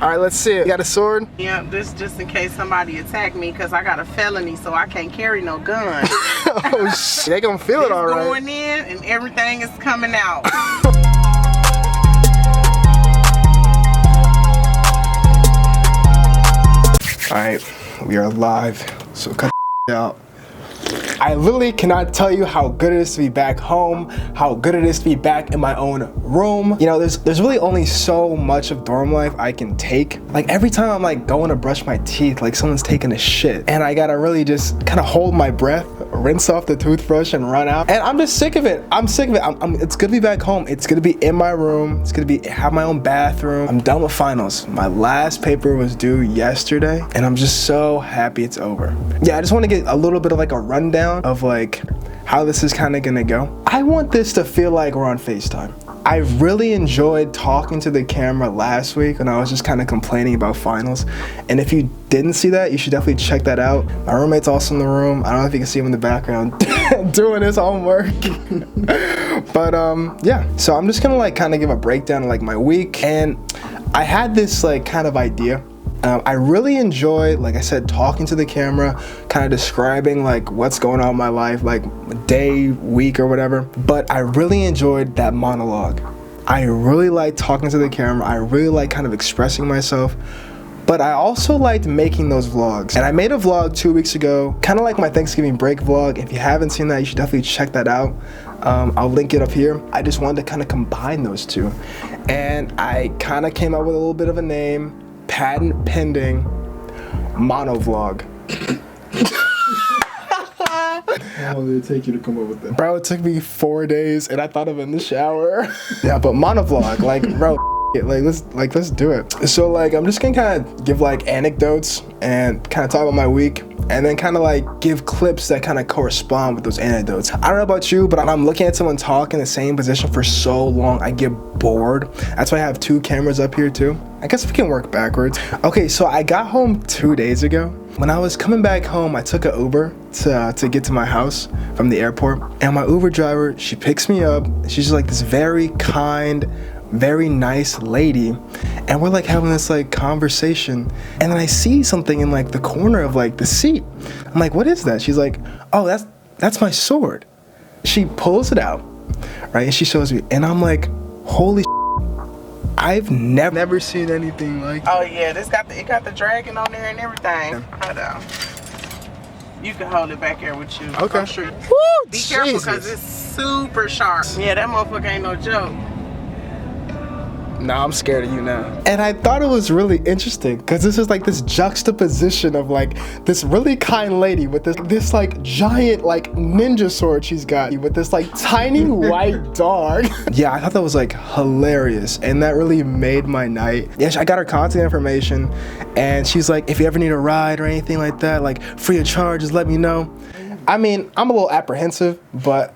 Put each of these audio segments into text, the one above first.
All right, let's see it. You got a sword? Yeah, this just in case somebody attack me because I got a felony, so I can't carry no gun. Oh shit, they gonna feel it all right. Going in and everything is coming out. All right, we are live, so cut out. I literally cannot tell you how good it is to be back home, how good it is to be back in my own room. You know, there's really only so much of dorm life I can take. Like every time I'm like going to brush my teeth, like someone's taking a shit, and I gotta really just kind of hold my breath, rinse off the toothbrush and run out. And I'm just sick of it. I'm sick of it. It's good to be back home. It's good to be in my room. It's good to have my own bathroom. I'm done with finals. My last paper was due yesterday, and I'm just so happy it's over. Yeah, I just want to get a little bit of like a rundown of like how this is kind of gonna go. I want this to feel like we're on FaceTime. I really enjoyed talking to the camera last week when I was just kind of complaining about finals. And if you didn't see that, you should definitely check that out. My roommate's also in the room. I don't know if you can see him in the background doing his homework. But yeah, so I'm just gonna like kind of give a breakdown of like my week. And I had this like kind of idea. I really enjoy, like I said, talking to the camera, kind of describing like what's going on in my life, like day, week, or whatever. But I really enjoyed that monologue. I really like talking to the camera. I really like kind of expressing myself. But I also liked making those vlogs. And I made a vlog 2 weeks ago, kind of like my Thanksgiving break vlog. If you haven't seen that, you should definitely check that out. I'll link it up here. I just wanted to kind of combine those two. And I kind of came up with a little bit of a name. Patent pending monovlog. How long did it take you to come up with that? Bro, it took me 4 days and I thought of it in the shower. Yeah, but monovlog, like bro, let's do it. So like I'm just gonna kind of give like anecdotes and kind of talk about my week, and then kind of like give clips that kind of correspond with those anecdotes. I don't know about you, but I'm looking at someone talk in the same position for so long, I get bored. That's why I have 2 cameras up here too. I guess we can work backwards. Okay, so I got home 2 days ago. When I was coming back home, I took an Uber to get to my house from the airport. And my Uber driver, she picks me up. She's just like this very kind, very nice lady, and we're like having this like conversation, and then I see something in like the corner of like the seat. I'm like, what is that? She's like, oh, that's my sword. She pulls it out, right, and she shows me, and I'm like, holy I've never seen anything like Oh yeah, it got the dragon on there and everything. Hold on. You can hold it back here with you. Okay. I'm sure. Woo, Be careful Jesus. because it's super sharp. Yeah, that motherfucker ain't no joke. Nah, I'm scared of you now. And I thought it was really interesting because this is like this juxtaposition of like this really kind lady with this like giant like ninja sword she's got with this like tiny white dog. Yeah, I thought that was like hilarious, and that really made my night. Yeah, I got her contact information, and she's like, if you ever need a ride or anything like that, like free of charge, just let me know. I mean, I'm a little apprehensive, but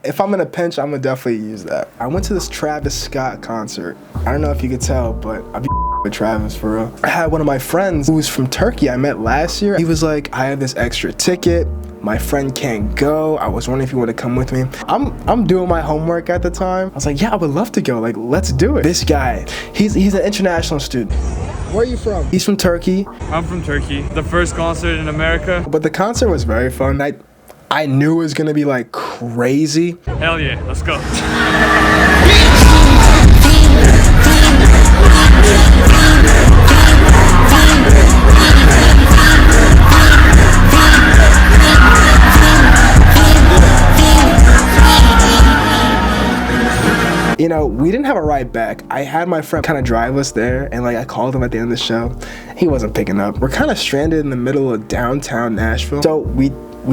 if I'm in a pinch, I'm gonna definitely use that. I went to this Travis Scott concert. I don't know if you could tell, but I be with Travis for real. I had one of my friends who was from Turkey I met last year. He was like, I have this extra ticket. My friend can't go. I was wondering if you want to come with me. I'm doing my homework at the time. I was like, yeah, I would love to go. Like, let's do it. This guy, he's an international student. Where are you from? He's from Turkey. I'm from Turkey. The first concert in America. But the concert was very fun. I knew it was gonna be like crazy. Hell yeah, let's go. You know, we didn't have a ride back. I had my friend kind of drive us there, and like I called him at the end of the show. He wasn't picking up. We're kind of stranded in the middle of downtown Nashville. So we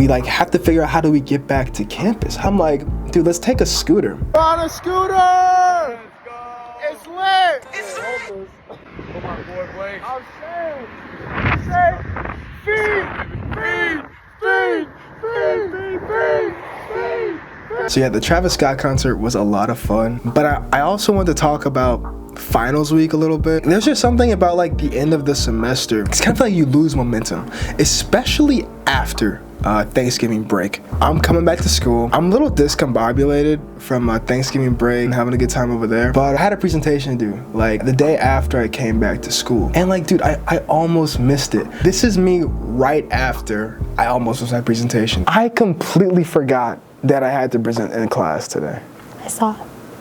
like have to figure out how do we get back to campus. I'm like, dude, let's take a scooter. On a scooter! Let's go! It's lit! It's lit! Oh my boy, Blake. I'm saying, feed. So yeah, the Travis Scott concert was a lot of fun, but I also want to talk about finals week a little bit. There's just something about like the end of the semester. It's kind of like you lose momentum, especially after Thanksgiving break. I'm coming back to school. I'm a little discombobulated from Thanksgiving break and having a good time over there, but I had a presentation to do like the day after I came back to school. And like, dude, I almost missed it. This is me right after I almost was at presentation. I completely forgot that I had to present in class today. I saw.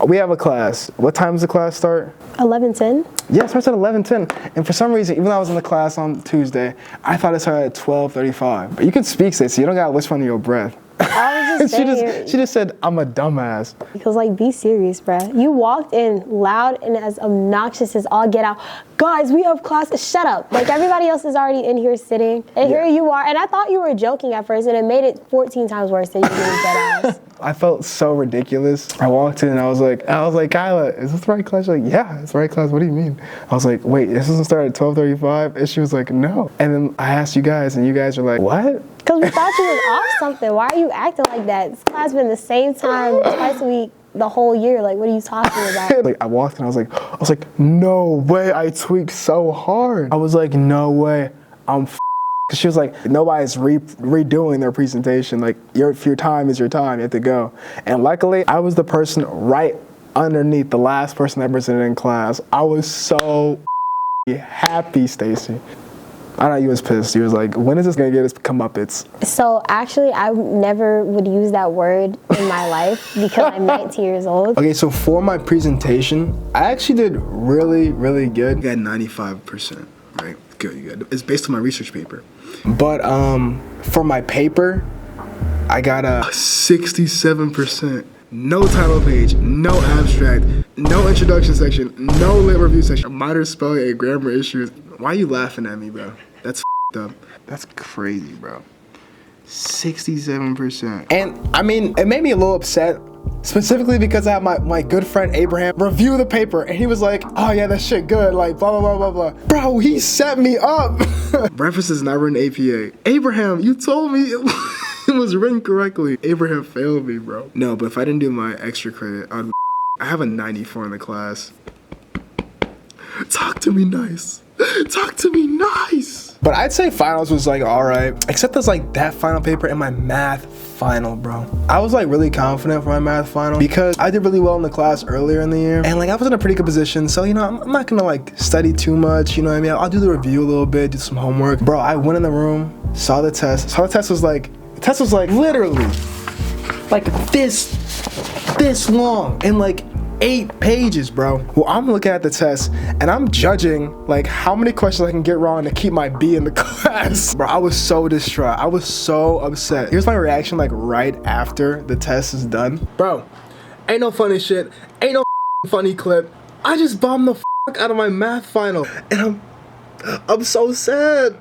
We have a class. What time does the class start? 11:10. Yeah, it starts at 11:10. And for some reason, even though I was in the class on Tuesday, I thought it started at 12:35. But you can speak, Stacey. You don't gotta whisper under your breath. I was just saying. She just said, I'm a dumbass. Because like, be serious, bruh. You walked in loud and as obnoxious as all get out. Guys, we have class. Shut up. Like, everybody else is already in here sitting. And here you are. And I thought you were joking at first, and it made it 14 times worse than you did dead ass. I felt so ridiculous. I walked in and I was like, Kyla, is this the right class? She's like, yeah, it's the right class. What do you mean? I was like, wait, this doesn't start at 12:35? And she was like, no. And then I asked you guys, and you guys were like, what? Because we thought you was off something. Why are you acting like that? This class been the same time twice a week the whole year. Like, what are you talking about? Like, I walked in, I was like, no way, I tweaked so hard. I was like, no way, I'm Cause she was like, nobody's redoing their presentation. Like, if your time is your time, you have to go. And luckily, I was the person right underneath the last person that presented in class. I was so happy, Stacey. I know you was pissed. You was like, when is this gonna get us comeuppance? So actually, I never would use that word in my life because I'm 19 years old. Okay, so for my presentation, I actually did really, really good. I got 95%, right? Good. It's based on my research paper. But for my paper, I got a 67%. No title page, no abstract, no introduction section, no lit review section, minor spelling and grammar issues. Why are you laughing at me, bro? That's up. That's crazy, bro. 67%. And I mean, it made me a little upset, specifically because I had my good friend Abraham review the paper, and he was like, oh yeah, that shit good, like blah, blah, blah, blah, blah. Bro, he set me up. References not written APA. Abraham, you told me it was written correctly. Abraham failed me, bro. No, but if I didn't do my extra credit, I have a 94 in the class. Talk to me nice. Talk to me nice. But I'd say finals was like all right, except there's like that final paper and my math final, bro. I was like really confident for my math final because I did really well in the class earlier in the year, and like I was in a pretty good position. So you know, I'm not gonna like study too much. You know what I mean? I'll do the review a little bit, do some homework. Bro, I went in the room, saw the test. The test was like literally like this long and like 8 pages, bro. Well, I'm looking at the test and I'm judging like how many questions I can get wrong to keep my B in the class. Bro, I was so distraught. I was so upset. Here's my reaction like right after the test is done. Bro, ain't no funny shit. Ain't no funny clip. I just bombed the out of my math final. And I'm so sad.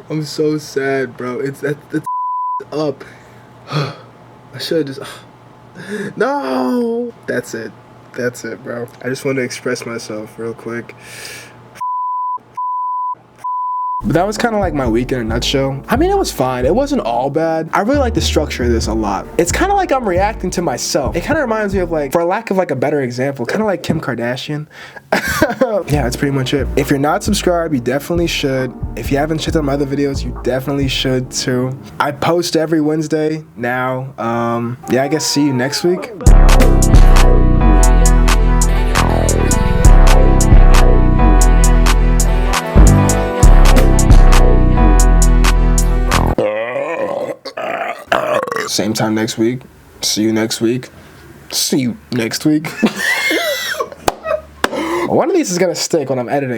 I'm so sad, bro. It's up. I should just... No! That's it, bro. I just wanted to express myself real quick. But that was kind of like my week in a nutshell. I mean, it was fine. It wasn't all bad. I really like the structure of this a lot. It's kind of like I'm reacting to myself. It kind of reminds me of like, for lack of like a better example, kind of like Kim Kardashian. Yeah, that's pretty much it. If you're not subscribed, you definitely should. If you haven't checked out my other videos, you definitely should too. I post every Wednesday now. Yeah, I guess see you next week. Same time next week. See you next week. See you next week. One of these is gonna stick when I'm editing.